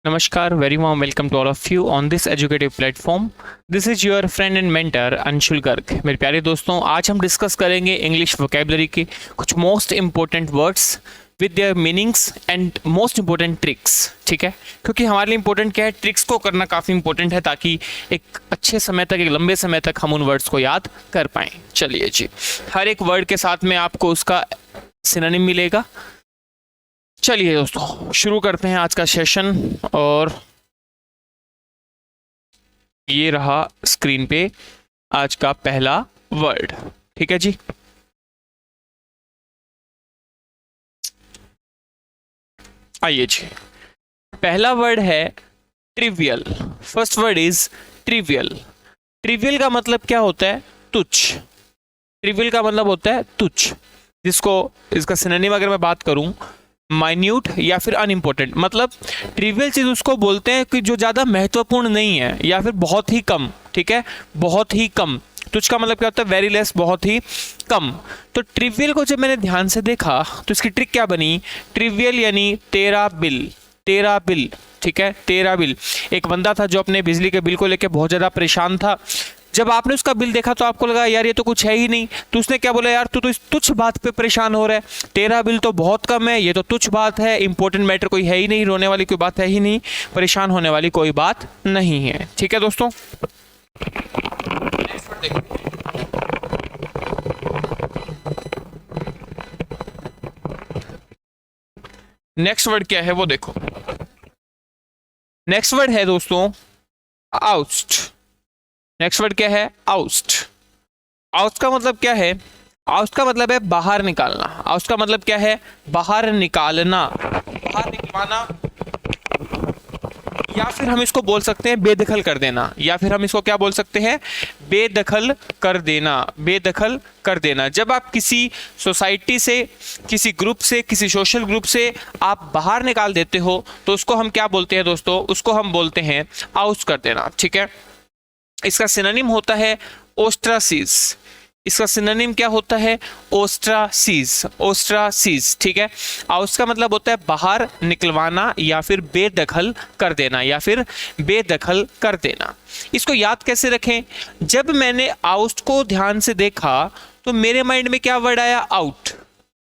Namaskar, very warm welcome to all of you on this educative platform. This is your friend and mentor Anshul Garg. मेरे प्यारे दोस्तों, आज हम discuss करेंगे English vocabulary के कुछ most important words with their meanings and most important tricks. ठीक है, क्योंकि हमारे लिए इंपॉर्टेंट क्या है, ट्रिक्स को करना काफ़ी इंपॉर्टेंट है ताकि एक अच्छे समय तक, एक लंबे समय तक हम उन वर्ड्स को याद कर पाएँ। चलिए जी, हर एक वर्ड के साथ में आपको उसका सिनोनिम मिलेगा। चलिए दोस्तों, शुरू करते हैं आज का सेशन। और ये रहा स्क्रीन पे आज का पहला वर्ड। ठीक है जी, आइए जी, पहला वर्ड है trivial. First word is trivial. Trivial का मतलब क्या होता है? तुच्छ। ट्रिवियल का मतलब होता है तुच्छ, जिसको इसका सिनोनिम अगर मैं बात करूं, माइन्यूट या फिर अनइम्पोर्टेंट। मतलब ट्रिवियल चीज उसको बोलते हैं कि जो ज़्यादा महत्वपूर्ण नहीं है या फिर बहुत ही कम। ठीक है, बहुत ही कम। तुच्छ का मतलब क्या होता है? वेरी लेस, बहुत ही कम। तो ट्रिवियल को जब मैंने ध्यान से देखा तो इसकी ट्रिक क्या बनी? ट्रिवियल यानी तेरा बिल। तेरा बिल, ठीक है, तेरा बिल। एक बंदा था जो अपने बिजली के बिल को लेकर बहुत ज़्यादा परेशान था। जब आपने उसका बिल देखा तो आपको लगा यार ये तो कुछ है ही नहीं। तो उसने क्या बोला, यार तू तो इस तुच्छ बात पे परेशान हो रहा है, तेरा बिल तो बहुत कम है, ये तो तुच्छ बात है, इंपॉर्टेंट मैटर कोई है ही नहीं, रोने वाली कोई बात है ही नहीं, परेशान होने वाली कोई बात नहीं है। ठीक है दोस्तों, नेक्स्ट वर्ड क्या है वो देखो। नेक्स्ट वर्ड है दोस्तों आउस्ट। नेक्स्ट वर्ड क्या है? आउस्ट। आउस्ट का मतलब क्या है? आउस्ट का मतलब है बाहर निकालना। आउस्ट का मतलब क्या है? बाहर निकालना, बाहर निकलवाना, या फिर हम इसको बोल सकते हैं बेदखल कर देना, या फिर हम इसको क्या बोल सकते हैं? बेदखल कर देना। बेदखल कर देना। जब आप किसी सोसाइटी से, किसी ग्रुप से, किसी सोशल ग्रुप से आप बाहर निकाल देते हो तो उसको हम क्या बोलते हैं दोस्तों? उसको हम बोलते हैं आउस्ट कर देना। ठीक है, इसका सिनोनिम होता है ओस्ट्रासीज। इसका सिनोनिम क्या होता है? ओस्ट्रासीज। ओस्ट्रासीज, ठीक है। आउस्ट का मतलब होता है बाहर निकलवाना या फिर बेदखल कर देना, या फिर बेदखल कर देना। इसको याद कैसे रखें? जब मैंने आउस्ट को ध्यान से देखा तो मेरे माइंड में क्या वर्ड आया? आउट।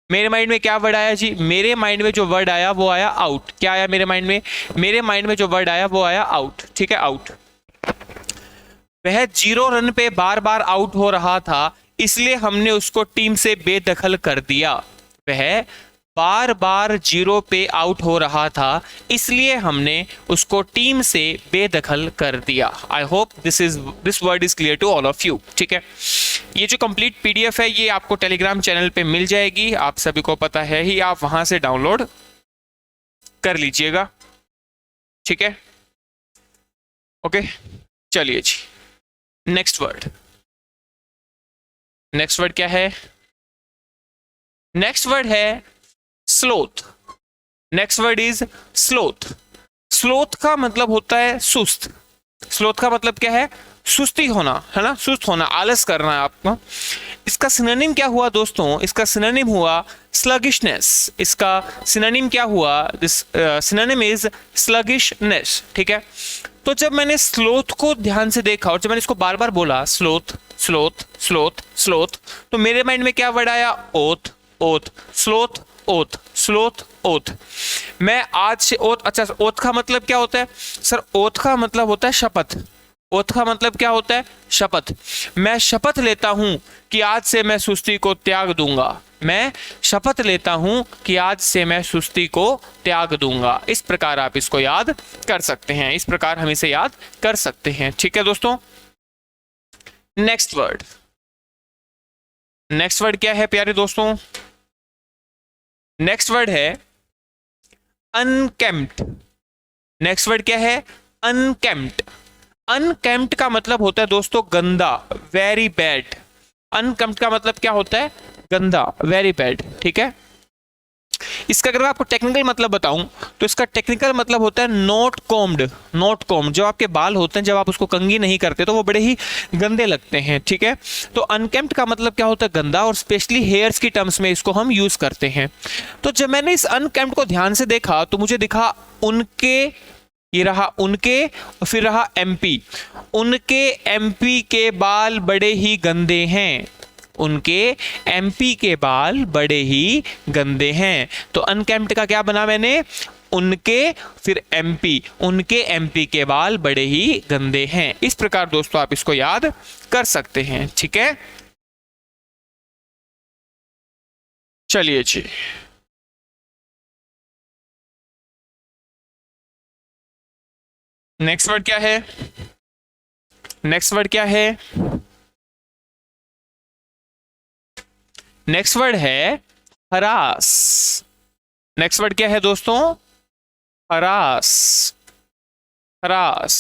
मेरे माइंड में क्या वर्ड आया जी? मेरे माइंड में जो वर्ड आया वो आया आउट। क्या आया मेरे माइंड में? मेरे माइंड में जो वर्ड आया वो आया आउट। ठीक है, आउट। वह 0 रन पे बार बार आउट हो रहा था, इसलिए हमने उसको टीम से बेदखल कर दिया। वह बार बार 0 पे आउट हो रहा था, इसलिए हमने उसको टीम से बेदखल कर दिया। I hope this word is clear to all of you. ठीक है, ये जो कंप्लीट पीडीएफ है ये आपको टेलीग्राम चैनल पे मिल जाएगी, आप सभी को पता है ही, आप वहां से डाउनलोड कर लीजिएगा। ठीक है, ओके, चलिए जी, नेक्स्ट वर्ड। नेक्स्ट वर्ड क्या है? नेक्स्ट वर्ड है sloth. Next word is sloth. Sloth का मतलब होता है सुस्त। स्लोथ का मतलब क्या है? सुस्ती होना, है ना, सुस्त होना, आलस करना है आपको। इसका सिनोनिम क्या हुआ दोस्तों? इसका सिनोनिम हुआ स्लगिशनेस। इसका सिनोनिम क्या हुआ? This synonym is sluggishness. ठीक है, तो जब मैंने स्लोथ को ध्यान से देखा और जब मैंने इसको बार बार बोला स्लोथ स्लोथ स्लोथ स्लोथ, तो मेरे माइंड में क्या वर्ड आया? Oath. Oath, sloth, oath, sloth, oath. मैं आज से ओथ, अच्छा ओथ का मतलब क्या होता है सर? ओथ का मतलब होता है शपथ। ओथ का मतलब क्या होता है? शपथ। मैं शपथ लेता हूं कि आज से मैं सुस्ती को त्याग दूंगा। मैं शपथ लेता हूं कि आज से मैं सुस्ती को त्याग दूंगा। इस प्रकार आप इसको याद कर सकते हैं, इस प्रकार हम इसे याद कर सकते हैं। ठीक है दोस्तों, नेक्स्ट वर्ड। नेक्स्ट वर्ड क्या है प्यारे दोस्तों? नेक्स्ट वर्ड है अनकेम्प्ड। नेक्स्ट वर्ड क्या है? अनकेम्प्ड। अनकेम्प्ड का मतलब होता है दोस्तों गंदा, वेरी बैड। अनकेम्प्ड का मतलब क्या होता है? गंदा, वेरी बैड। ठीक है, इसका अगर मैं आपको टेक्निकल मतलब बताऊं तो इसका टेक्निकल मतलब होता है नॉट कॉम्ड। नॉट कॉम्ड, जो आपके बाल होते हैं जब आप उसको कंघी नहीं करते तो वो बड़े ही गंदे लगते हैं। ठीक है, तो अनकेम्प्ड का मतलब क्या होता है? गंदा, और स्पेशली हेयर्स की टर्म्स में इसको हम यूज करते हैं। तो जब मैंने इस अनकेम्प्ड को ध्यान से देखा तो मुझे दिखा उनके ये रहा उनके और फिर रहा एमपी। उनके एमपी के बाल बड़े ही गंदे हैं, उनके एमपी के बाल बड़े ही गंदे हैं। तो अनकेम्प्ड का क्या बना मैंने, उनके फिर एमपी, उनके एमपी के बाल बड़े ही गंदे हैं। इस प्रकार दोस्तों आप इसको याद कर सकते हैं। ठीक है, चलिए जी, नेक्स्ट वर्ड क्या है, नेक्स्ट वर्ड क्या है, नेक्स्ट वर्ड है हरास। नेक्स्ट वर्ड क्या है दोस्तों, हरास, हरास।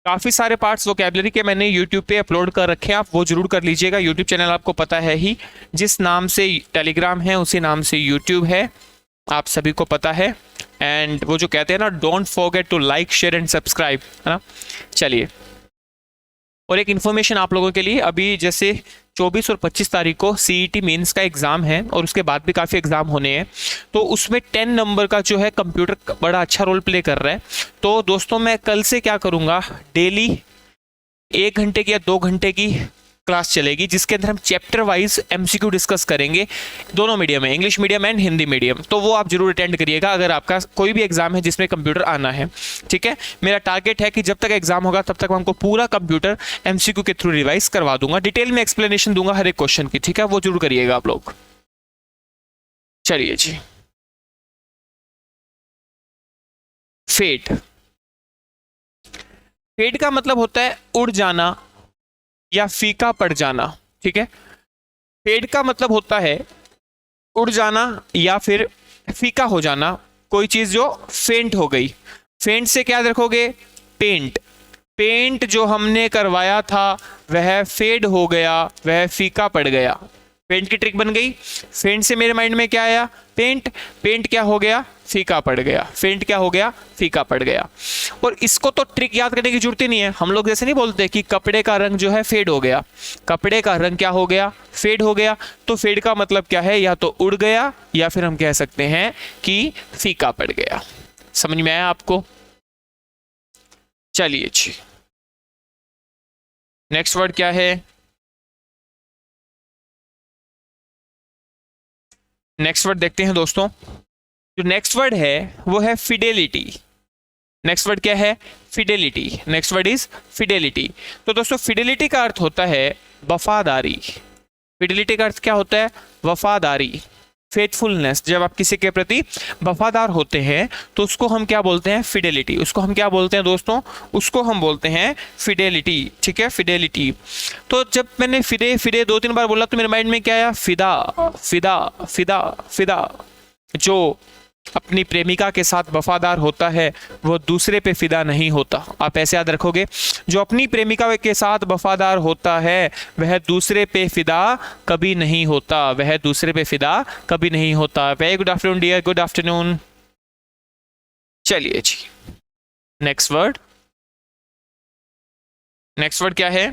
काफी सारे पार्ट्स वोकैबुलरी के मैंने YouTube पे अपलोड कर रखे हैं, आप वो जरूर कर लीजिएगा। YouTube चैनल आपको पता है ही, जिस नाम से टेलीग्राम है उसी नाम से YouTube है, आप सभी को पता है। एंड वो जो कहते हैं ना, don't forget to like share and subscribe, है ना। चलिए, और एक इन्फॉर्मेशन आप लोगों के लिए, अभी जैसे 24 और 25 तारीख को सीईटी मेंस का एग्जाम है और उसके बाद भी काफ़ी एग्जाम होने हैं, तो उसमें 10 नंबर का जो है कंप्यूटर बड़ा अच्छा रोल प्ले कर रहा है। तो दोस्तों मैं कल से क्या करूँगा, डेली 1 घंटे की या 2 घंटे की क्लास चलेगी, जिसके अंदर हम चैप्टर वाइज एमसीक्यू डिस्कस करेंगे, दोनों मीडियम है, English medium and Hindi medium. तो वो आप जरूर अटेंड करिएगा अगर आपका कोई भी एग्जाम है जिसमें कंप्यूटर आना है। ठीक है, मेरा टारगेट है कि जब तक एग्जाम होगा तब तक मैं हमको पूरा कंप्यूटर एमसीक्यू के थ्रू रिवाइज करवा दूंगा, डिटेल में एक्सप्लेनेशन दूंगा हर एक क्वेश्चन की। ठीक है, वो जरूर करिएगा आप लोग। चलिए जी, फेड। फेड का मतलब होता है उड़ जाना या फीका पड़ जाना। ठीक है, फेड का मतलब होता है उड़ जाना या फिर फीका हो जाना, कोई चीज जो फेंट हो गई। फेंट से क्या रखोगे, पेंट। पेंट जो हमने करवाया था वह फेड हो गया, वह फीका पड़ गया। पेंट की ट्रिक बन गई। फेंट से मेरे माइंड में क्या आया, पेंट। पेंट क्या हो गया, फीका पड़ गया। फेंट क्या हो गया, फीका पड़ गया। और इसको तो ट्रिक याद करने की जरूरत ही नहीं है, हम लोग जैसे नहीं बोलते कि कपड़े का रंग जो है फेड हो गया, कपड़े का रंग क्या हो गया, फेड हो गया। तो फेड का मतलब क्या है, या तो उड़ गया या फिर हम कह सकते हैं कि फीका पड़ गया। समझ में आया आपको। चलिए जी, नेक्स्ट वर्ड क्या है, नेक्स्ट वर्ड देखते हैं दोस्तों। जो नेक्स्ट वर्ड है वो है फिडेलिटी। नेक्स्ट वर्ड क्या है, Fidelity. Next word is Fidelity. तो दोस्तों फिडेलिटी का अर्थ होता है वफादारी। फिडेलिटी का अर्थ क्या होता है, वफादारी, फेथफुलनेस। जब आप किसी के प्रति वफादार होते हैं तो उसको हम क्या बोलते हैं, फिडेलिटी। उसको हम क्या बोलते हैं दोस्तों, उसको हम बोलते हैं फिडेलिटी। ठीक है, फिडेलिटी। तो जब मैंने फिदे फिदे 2-3 बार बोला तो मेरे माइंड में क्या आया, फिदा, फिदा, फिदा, फिदा। जो अपनी प्रेमिका के साथ वफादार होता है वो दूसरे पे फिदा नहीं होता। आप ऐसे याद रखोगे, जो अपनी प्रेमिका के साथ वफादार होता है वह दूसरे पे फिदा कभी नहीं होता, वह दूसरे पे फिदा कभी नहीं होता। Very good afternoon dear, good afternoon. चलिए जी, नेक्स्ट वर्ड। नेक्स्ट वर्ड क्या है,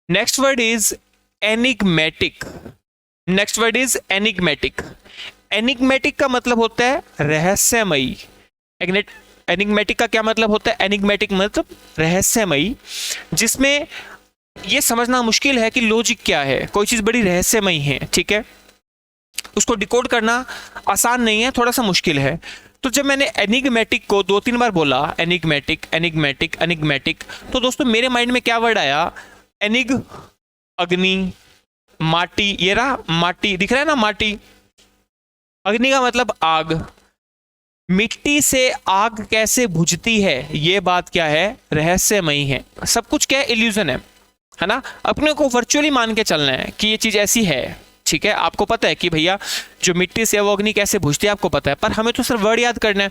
next word is enigmatic. Next word is enigmatic. Enigmatic का मतलब होता है रहस्यमयी। एनिग्मेटिक का क्या मतलब होता है, एनिग्मेटिक मतलब रहस्यमयी, जिसमें यह समझना मुश्किल है कि लॉजिक क्या है, कोई चीज बड़ी रहस्यमयी है। ठीक है, उसको डिकोड करना आसान नहीं है, थोड़ा सा मुश्किल है। तो जब मैंने एनिग्मेटिक को 2-3 बार बोला, एनिग्मेटिक, एनिग्मेटिक, एनिग्मेटिक, तो दोस्तों मेरे माइंड में क्या वर्ड आया, एनिग, अग्नि, माटी। ये रहा माटी, दिख रहा है ना माटी। अग्नि का मतलब आग। मिट्टी से आग कैसे बुझती है, ये बात क्या है, रहस्यमयी है। सब कुछ क्या है, इल्यूजन है ना। अपने को वर्चुअली मान के चलना है कि ये चीज ऐसी है। ठीक है, आपको पता है कि भैया जो मिट्टी से वो अग्नि कैसे बुझती है आपको पता है, पर हमें तो सिर्फ वर्ड याद करना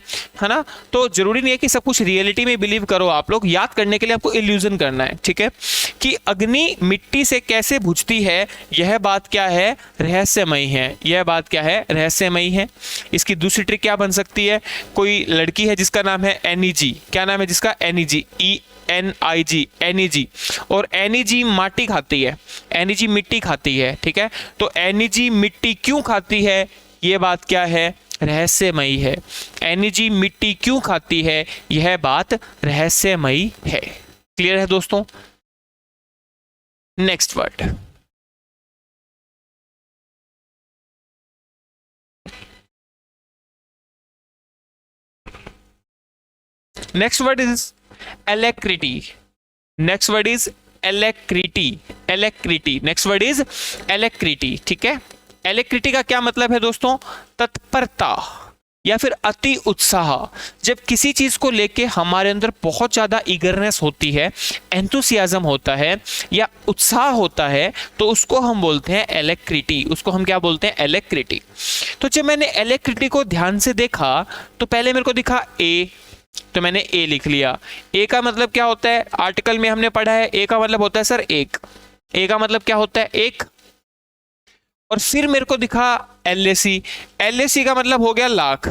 है ना। तो जरूरी नहीं है कि सब कुछ रियलिटी में बिलीव करो आप लोग, याद करने के लिए आपको इल्यूजन करना है। ठीक है, कि अग्नि मिट्टी से कैसे बुझती है, यह बात क्या है, रहस्यमयी है। यह बात क्या है, रहस्यमयी है। इसकी दूसरी ट्रिक क्या बन सकती है, कोई लड़की है जिसका नाम है एनीजी। क्या नाम है जिसका, एनीजी, ENIG, एनीजी। और एनीजी माटी खाती है, एनीजी मिट्टी खाती है। ठीक है, तो एनीजी मिट्टी क्यों खाती है, ये बात क्या है, रहस्यमयी है। एनर्जी मिट्टी क्यों खाती है, यह बात रहस्यमयी है। क्लियर है दोस्तों? Next word, next word is alacrity. Next word is alacrity. Alacrity, next word is alacrity. ठीक है, एलेक्रिटी का क्या मतलब है दोस्तों? तत्परता या फिर अति उत्साह। जब किसी चीज को लेके हमारे अंदर बहुत ज्यादा ईगरनेस होती है, एंथुसियाज्म होता है या उत्साह होता है, तो उसको हम बोलते हैं एलेक्रिटी। उसको हम क्या बोलते हैं? एलेक्रिटी। तो जब मैंने एलेक्रिटी को ध्यान से देखा तो पहले मेरे को दिखा ए, तो मैंने ए लिख लिया। ए का मतलब क्या होता है? आर्टिकल में हमने पढ़ा है, ए का मतलब होता है सर एक। ए का मतलब क्या होता है? एक। और फिर मेरे को दिखा एलएसी। एलएसी का मतलब हो गया लाख।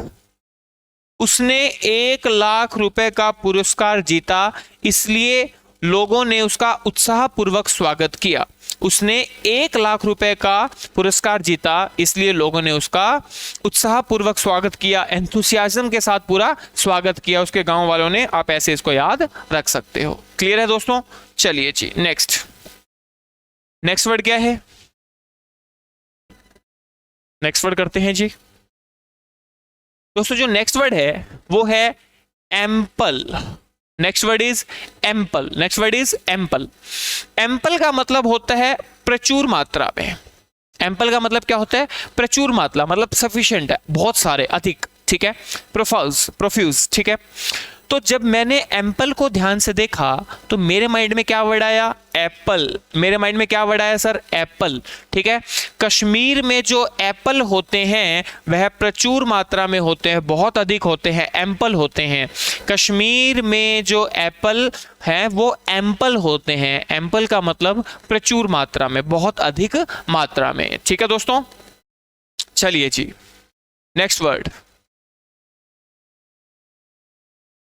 उसने 1,00,000 रुपए का पुरस्कार जीता, इसलिए लोगों ने उसका उत्साहपूर्वक स्वागत किया। उसने 1,00,000 रुपए का पुरस्कार जीता, इसलिए लोगों ने उसका उत्साहपूर्वक स्वागत किया, एंथुसियाज्म के साथ पूरा स्वागत किया उसके गांव वालों ने। आप ऐसे इसको याद रख सकते हो। क्लियर है दोस्तों? चलिए जी नेक्स्ट। नेक्स्ट वर्ड क्या है? नेक्स्ट वर्ड करते हैं जी दोस्तों। जो नेक्स्ट वर्ड है वो है ample. Next word is ample. Next word is ample. Ample का मतलब होता है प्रचुर मात्रा में। एम्पल का मतलब क्या होता है? प्रचुर मात्रा, मतलब सफिशिएंट है, बहुत सारे, अधिक। ठीक है, प्रोफ्यूज। ठीक है, तो जब मैंने एम्पल को ध्यान से देखा तो मेरे माइंड में क्या वर्ड आया? एप्पल। मेरे माइंड में क्या वर्ड आया सर? एप्पल। ठीक है, कश्मीर में जो एप्पल होते हैं वह प्रचुर मात्रा में होते हैं, बहुत अधिक होते हैं, एम्पल होते हैं। कश्मीर में जो एप्पल हैं वो एम्पल होते हैं। एम्पल का मतलब प्रचुर मात्रा में, बहुत अधिक मात्रा में। ठीक है दोस्तों, चलिए जी नेक्स्ट वर्ड।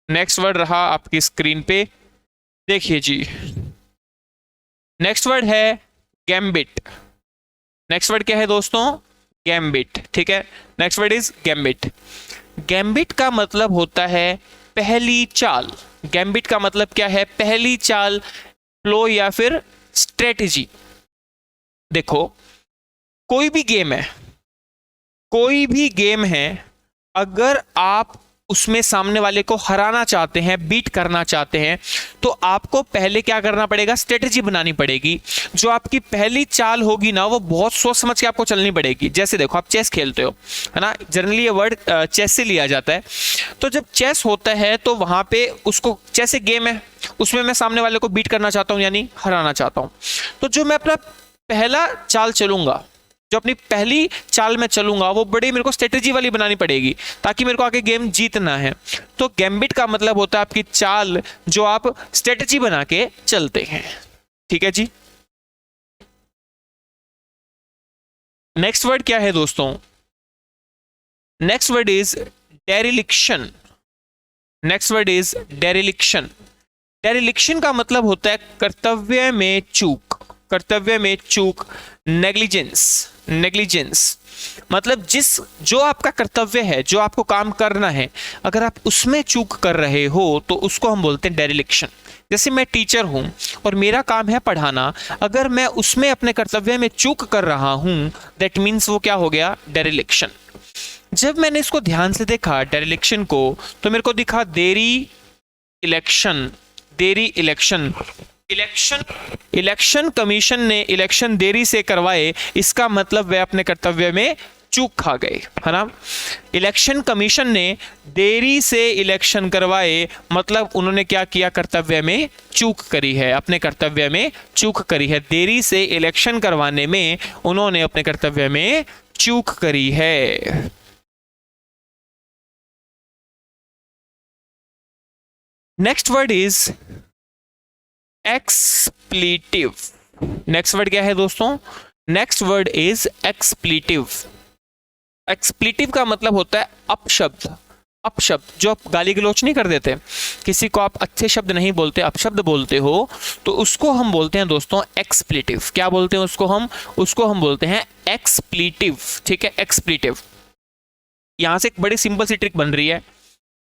नेक्स्ट वर्ड रहा आपकी स्क्रीन पे, देखिए जी। नेक्स्ट वर्ड है गैम्बिट। नेक्स्ट वर्ड क्या है दोस्तों? गैम्बिट। ठीक है, next word is gambit. Gambit का मतलब होता है पहली चाल। गैम्बिट का मतलब क्या है? पहली चाल, फ्लो या फिर स्ट्रेटजी। देखो, कोई भी गेम है, कोई भी गेम है, अगर आप उसमें सामने वाले को हराना चाहते हैं, बीट करना चाहते हैं, तो आपको पहले क्या करना पड़ेगा? स्ट्रेटजी बनानी पड़ेगी। जो आपकी पहली चाल होगी ना, वो बहुत सोच समझ के आपको चलनी पड़ेगी। जैसे देखो, आप चेस खेलते हो, है ना, जनरली ये वर्ड चेस से लिया जाता है। तो जब चेस होता है तो वहां पे उसको, चेस एक गेम है, उसमें मैं सामने वाले को बीट करना चाहता हूं, यानी हराना चाहता हूं। तो जो मैं अपना पहला चाल चलूंगा, जो अपनी पहली चाल में चलूंगा, वो बड़ी मेरे को स्ट्रेटेजी वाली बनानी पड़ेगी, ताकि मेरे को आगे गेम जीतना है। तो गैम्बिट का मतलब होता है आपकी चाल, जो आप स्ट्रेटेजी बना के चलते हैं। ठीक है जी, नेक्स्ट वर्ड क्या है दोस्तों? Next word is dereliction. Next word is dereliction. Dereliction का मतलब होता है कर्तव्य में चूक। कर्तव्य में चूक, नेग्लिजेंस। नेग्लिजेंस मतलब जो आपका कर्तव्य है, जो आपको काम करना है, अगर आप उसमें चूक कर रहे हो तो उसको हम बोलते हैं डेरिलिक्शन। जैसे मैं टीचर हूं और मेरा काम है पढ़ाना, अगर मैं उसमें अपने कर्तव्य में चूक कर रहा हूं, दैट मीन्स वो क्या हो गया? डेरिलिक्शन। जब मैंने इसको ध्यान से देखा डेरिलिक्शन को, तो मेरे को दिखा देरी इलेक्शन। देरी इलेक्शन। इलेक्शन कमीशन ने इलेक्शन देरी से करवाए, इसका मतलब वे अपने कर्तव्य में चूक खा गए, है ना। इलेक्शन कमीशन ने देरी से इलेक्शन करवाए, मतलब उन्होंने क्या किया? कर्तव्य में चूक करी है, अपने कर्तव्य में चूक करी है। देरी से इलेक्शन करवाने में उन्होंने अपने कर्तव्य में चूक करी है। Next word is expletive. Next word क्या है दोस्तों? Next word is expletive. Expletive का मतलब होता है अपशब्द। अपशब्द, जो आप गाली गलौच नहीं कर देते, किसी को आप अच्छे शब्द नहीं बोलते, अपशब्द बोलते हो, तो उसको हम बोलते हैं दोस्तों एक्सप्लीटिव। क्या बोलते हैं उसको हम? उसको हम बोलते हैं एक्सप्लीटिव। ठीक है, एक्सप्लीटिव। यहां से एक बड़ी सिंपल सी ट्रिक बन रही है।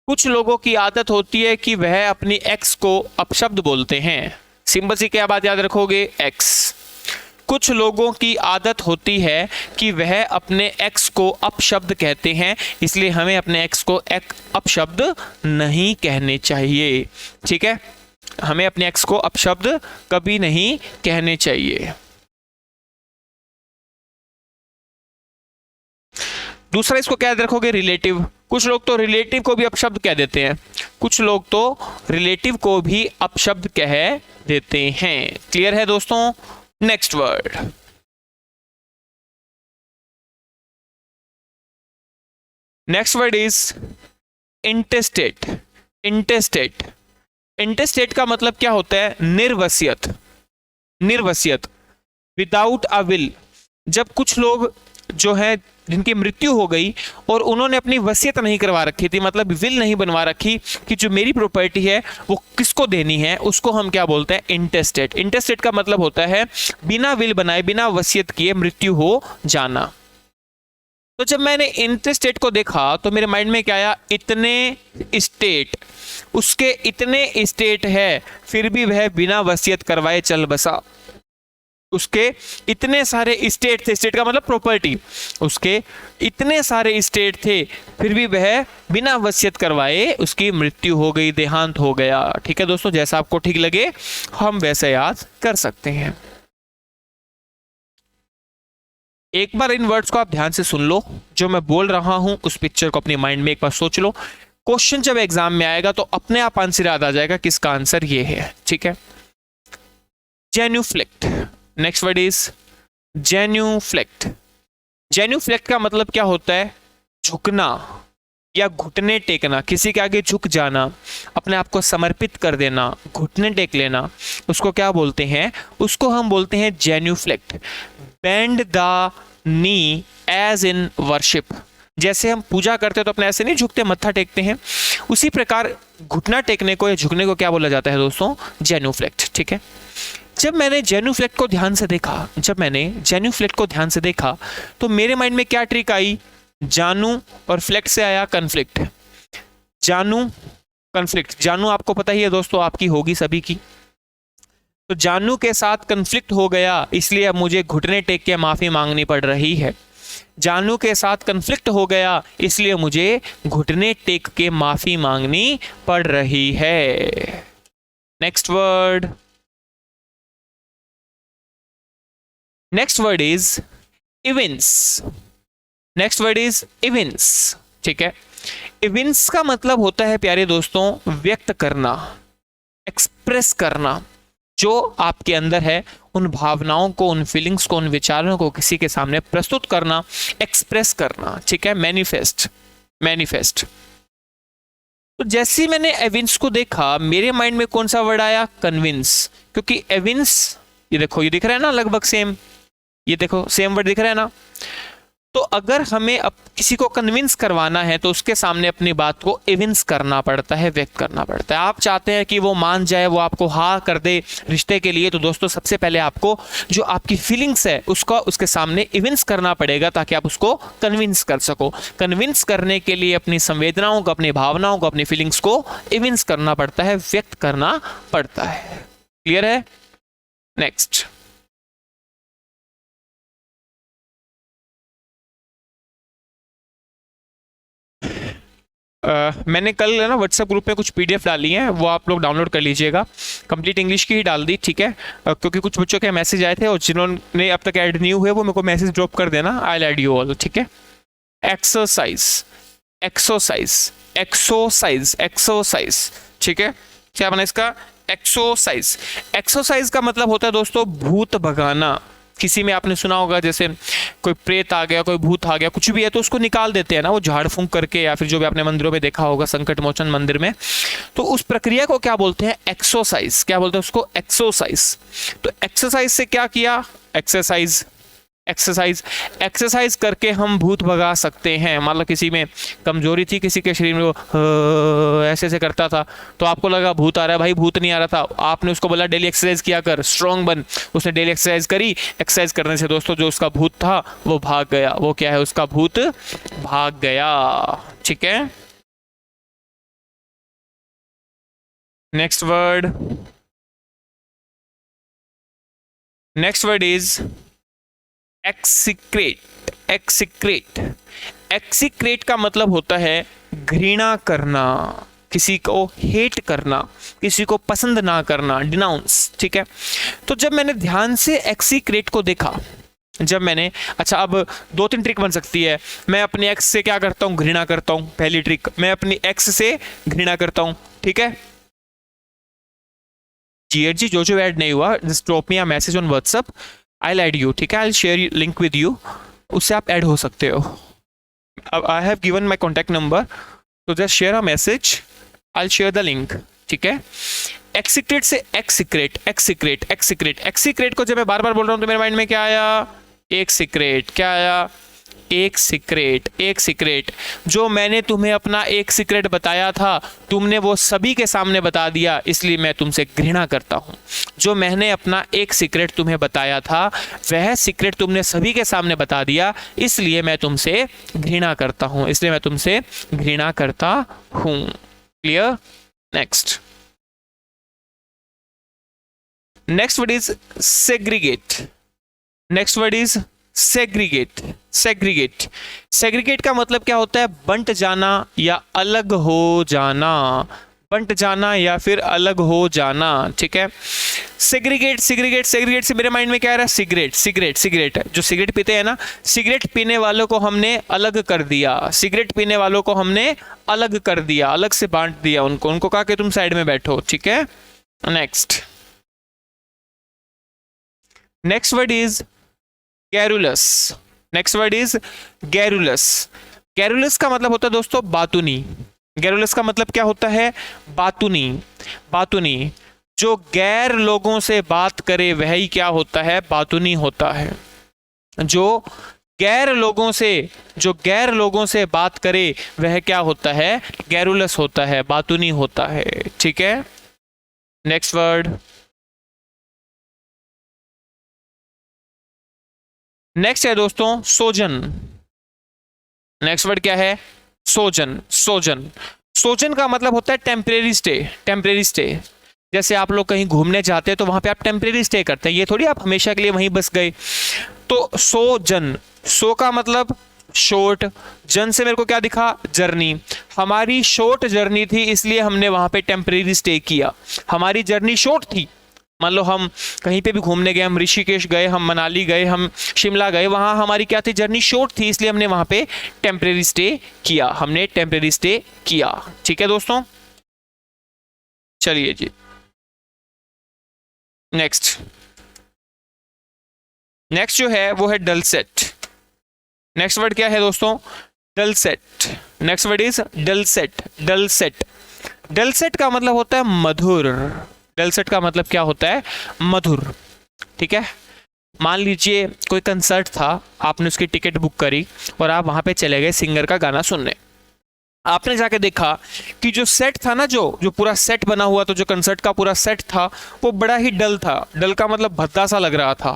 कुछ लोगों की आदत होती है कि वह अपनी एक्स को अपशब्द बोलते हैं। सिंपल सी क्या बात याद रखोगे, एक्स। कुछ लोगों की आदत होती है कि वह अपने एक्स को अपशब्द कहते हैं, इसलिए हमें अपने एक्स को एक अपशब्द नहीं कहने चाहिए। ठीक है, हमें अपने एक्स को अपशब्द कभी नहीं कहने चाहिए। दूसरा इसको क्या याद रखोगे, रिलेटिव। कुछ लोग तो रिलेटिव को भी अपशब्द कह देते हैं, कुछ लोग तो रिलेटिव को भी अपशब्द कह देते हैं। क्लियर है दोस्तों? Next word, next word is intestate. Intestate, intestate का मतलब क्या होता है, निर्वसियत। निर्वसियत, विदाउट अ विल। जब कुछ लोग जो है जिनकी मृत्यु हो गई और उन्होंने अपनी वसीयत नहीं करवा रखी थी, मतलब विल नहीं बनवा रखी कि जो मेरी प्रॉपर्टी है वो किसको देनी है, उसको हम क्या बोलते हैं, इंटेस्टेट। इंटेस्टेट का मतलब होता है बिना विल बनाए, बिना वसीयत किए मृत्यु हो जाना। तो जब मैंने इंटेस्टेट को देखा तो मेरे माइंड में क्या आया, इतने स्टेट, उसके इतने स्टेट है फिर भी वह बिना वसीयत करवाए चल बसा। उसके इतने सारे स्टेट थे, स्टेट का मतलब प्रॉपर्टी, उसके इतने सारे स्टेट थे फिर भी वह बिना वसीयत करवाए उसकी मृत्यु हो गई, देहांत हो गया। ठीक है दोस्तों, जैसा आपको ठीक लगे हम वैसे याद कर सकते हैं। एक बार इन वर्ड्स को आप ध्यान से सुन लो, जो मैं बोल रहा हूं उस पिक्चर को अपने माइंड में एक बार सोच लो। क्वेश्चन जब एग्जाम में आएगा तो अपने आप आंसर याद आ जाएगा किसका आंसर ये है। ठीक है, genuflect. Next word is genuflect. Genuflect का मतलब क्या होता है, झुकना या घुटने टेकना, किसी के आगे झुक जाना, अपने आप को समर्पित कर देना, घुटने टेक लेना, उसको क्या बोलते हैं, उसको हम बोलते हैं genuflect. Bend the knee as in worship. जैसे हम पूजा करते हैं तो अपने ऐसे नहीं झुकते, मत्था टेकते हैं, उसी प्रकार घुटना टेकने को या झुकने को क्या बोला जाता है दोस्तों, जेन्युफ्लेक्ट। ठीक है, जब मैंने जेन्युफ्लेक्ट को ध्यान से देखा, जब मैंने जेन्युफ्लेक्ट को ध्यान से देखा तो मेरे माइंड में क्या ट्रिक आई, जानू और फ्लेक्ट से आया कन्फ्लिक्ट। जानू कन्फ्लिक्ट, जानू आपको पता ही है दोस्तों, आपकी होगी सभी की। तो जानू के साथ कन्फ्लिक्ट हो गया, इसलिए अब मुझे घुटने टेक के माफी मांगनी पड़ रही है। जानू के साथ कन्फ्लिक्ट हो गया, इसलिए मुझे घुटने टेक के माफी मांगनी पड़ रही है। Next word, next word is events. Next word is events. ठीक है, इवेंट्स का मतलब होता है प्यारे दोस्तों व्यक्त करना, एक्सप्रेस करना, जो आपके अंदर है उन भावनाओं को, उन फीलिंग्स को, उन विचारों को किसी के सामने प्रस्तुत करना, एक्सप्रेस करना। ठीक है, मैनिफेस्ट, मैनिफेस्ट। तो जैसे ही मैंने एविंस को देखा मेरे माइंड में कौन सा वर्ड आया, कन्विंस। क्योंकि एविंस, ये देखो ये दिख रहा है ना लगभग सेम, ये देखो सेम वर्ड दिख रहा है ना। तो अगर हमें अब किसी को कन्विंस करवाना है तो उसके सामने अपनी बात को एविंस करना पड़ता है, व्यक्त करना पड़ता है। आप चाहते हैं कि वो मान जाए, वो आपको हाँ कर दे रिश्ते के लिए, तो दोस्तों सबसे पहले आपको जो आपकी फीलिंग्स है उसका उसके सामने एविंस करना पड़ेगा ताकि आप उसको कन्विंस कर सको। कन्विंस करने के लिए अपनी संवेदनाओं को, अपनी भावनाओं को, अपनी फीलिंग्स को एविंस करना पड़ता है, व्यक्त करना पड़ता है। क्लियर है? नेक्स्ट, मैंने कल ना व्हाट्सएप ग्रुप में कुछ पीडीएफ डाली हैं, वो आप लोग डाउनलोड कर लीजिएगा। कंप्लीट इंग्लिश की ही डाल दी, ठीक है, क्योंकि कुछ बच्चों के मैसेज आए थे और जिन्होंने अब तक ऐड नहीं हुए वो मेरे को मैसेज ड्रॉप कर देना, I will add you all. ठीक है, एक्सरसाइज, एक्सरसाइज, एक्सरसाइज, एक्सरसाइज। ठीक है, क्या बना इसका, एक्सरसाइज। एक्सरसाइज का मतलब होता है दोस्तों भूत भगाना। किसी में आपने सुना होगा जैसे कोई प्रेत आ गया, कोई भूत आ गया, कुछ भी है तो उसको निकाल देते हैं ना वो झाड़ फूंक करके, या फिर जो भी आपने मंदिरों में देखा होगा संकट मोचन मंदिर में, तो उस प्रक्रिया को क्या बोलते हैं, एक्सरसाइज। क्या बोलते हैं उसको, एक्सरसाइज। तो एक्सरसाइज से क्या किया, एक्सरसाइज एक्सरसाइज, एक्सरसाइज करके हम भूत भगा सकते हैं। मतलब किसी में कमजोरी थी, किसी के शरीर में वो ऐसे ऐसे करता था, तो आपको लगा भूत आ रहा है, भाई भूत नहीं आ रहा था, आपने उसको बोला डेली एक्सरसाइज किया कर, स्ट्रांग बन, उसने डेली एक्सरसाइज करी, एक्सरसाइज करने से दोस्तों जो उसका भूत था वो भाग गया। वो क्या है, उसका भूत भाग गया। ठीक है, next word, next word is execrate. Execrate, execrate का मतलब होता है घृणा करना, किसी को हेट करना, किसी को पसंद ना करना, डिनाउंस। ठीक है, तो जब मैंने ध्यान से एक्सिक्रेट को देखा, जब मैंने, अच्छा अब 2-3 ट्रिक बन सकती है। मैं अपनी एक्स से क्या करता हूं, घृणा करता हूं। पहली ट्रिक, मैं अपनी एक्स से घृणा करता हूं। ठीक है जी, जो ऐड नहीं हुआ just drop me a message on WhatsApp, I add you. ठीक है, I share link with you, उससे आप ऐड हो सकते हो। अब I have given my contact number, तो just share a message, I share the link. ठीक है, एक्सिक्रेट से एक्सिक्रेट, एक्सिक्रेट, एक्सिक्रेट, एक्सिक्रेट को जब मैं बार बार बोल रहा हूं तो मेरे माइंड में क्या आया, एक सीक्रेट। क्या आया, एक सीक्रेट। एक सीक्रेट, जो मैंने तुम्हें अपना एक सीक्रेट बताया था, तुमने वो सभी के सामने बता दिया, इसलिए मैं तुमसे घृणा करता हूं। जो मैंने अपना एक सीक्रेट तुम्हें बताया था, वह सीक्रेट तुमने सभी के सामने बता दिया, इसलिए मैं तुमसे घृणा करता हूं, इसलिए मैं तुमसे घृणा करता हूं। Clear? Next, next word is segregate. Next word is segregate. Segregate, segregate का मतलब क्या होता है, बंट जाना या अलग हो जाना, बंट जाना या फिर अलग हो जाना। ठीक है, सेग्रीगेट, सेग्रीगेट, सेग्रीगेट से मेरे माइंड में क्या आ रहा है, सिगरेट, सिगरेट, सिगरेट। जो सिगरेट पीते हैं ना, सिगरेट पीने वालों को हमने अलग कर दिया, सिगरेट पीने वालों को हमने अलग कर दिया, अलग से बांट दिया उनको, उनको कहा कि तुम साइड में बैठो। ठीक है, next, next word is garrulous. Next word is garrulous. Garrulous का मतलब होता है दोस्तों बातूनी। गैरुलस का मतलब क्या होता है, बातूनी। बातूनी, जो गैर लोगों से बात करे वह ही क्या होता है, बातूनी होता है। जो गैर लोगों से, जो गैर लोगों से बात करे वह क्या होता है, गैरुलस होता है, बातूनी होता है। ठीक है, नेक्स्ट वर्ड, नेक्स्ट है दोस्तों सोजन। नेक्स्ट वर्ड क्या है, सोजन। सोजन, सोजन का मतलब होता है टेम्परेरी स्टे। टेम्परेरी स्टे, जैसे आप लोग कहीं घूमने जाते हैं तो वहां पे आप टेम्परेरी स्टे करते हैं, ये थोड़ी आप हमेशा के लिए वहीं बस गए। तो सोजन, सो का मतलब शॉर्ट, जन से मेरे को क्या दिखा, जर्नी। हमारी शॉर्ट जर्नी थी, इसलिए हमने वहां पे टेम्परेरी स्टे किया। हमारी जर्नी शॉर्ट थी, मान लो हम कहीं पे भी घूमने गए, हम ऋषिकेश गए, हम मनाली गए, हम शिमला गए, वहां हमारी क्या थी, जर्नी शॉर्ट थी, इसलिए हमने वहां पे टेम्परेरी स्टे किया, हमने टेम्परेरी स्टे किया। ठीक है दोस्तों, चलिए जी, नेक्स्ट, नेक्स्ट जो है वो है डलसेट। नेक्स्ट वर्ड क्या है दोस्तों, dulcet. Next word is dulcet. Dulcet, dulcet का मतलब होता है मधुर। डलसेट का मतलब क्या होता है, मधुर। ठीक है, मान लीजिए कोई कंसर्ट था, आपने उसकी टिकट बुक करी और आप वहां पे चले गए सिंगर का गाना सुनने। आपने जाके देखा कि जो सेट था ना, जो पूरा सेट बना हुआ, तो जो कंसर्ट का पूरा सेट था वो बड़ा ही डल था। डल का मतलब भद्दा सा लग रहा था,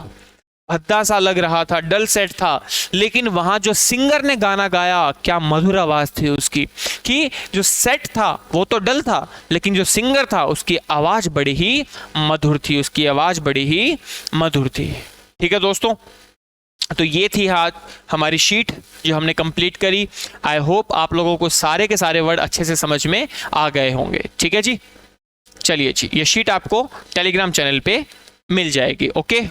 भद्दा सा लग रहा था, डल सेट था। लेकिन वहां जो सिंगर ने गाना गाया, क्या मधुर आवाज थी उसकी, कि जो सेट था वो तो डल था, लेकिन जो सिंगर था उसकी आवाज बड़ी ही मधुर थी, उसकी आवाज बड़ी ही मधुर थी। ठीक है दोस्तों, तो ये थी आज हमारी शीट जो हमने कंप्लीट करी। आई होप आप लोगों को सारे के सारे वर्ड अच्छे से समझ में आ गए होंगे। ठीक है जी, चलिए जी, ये शीट आपको टेलीग्राम चैनल पे मिल जाएगी। ओके।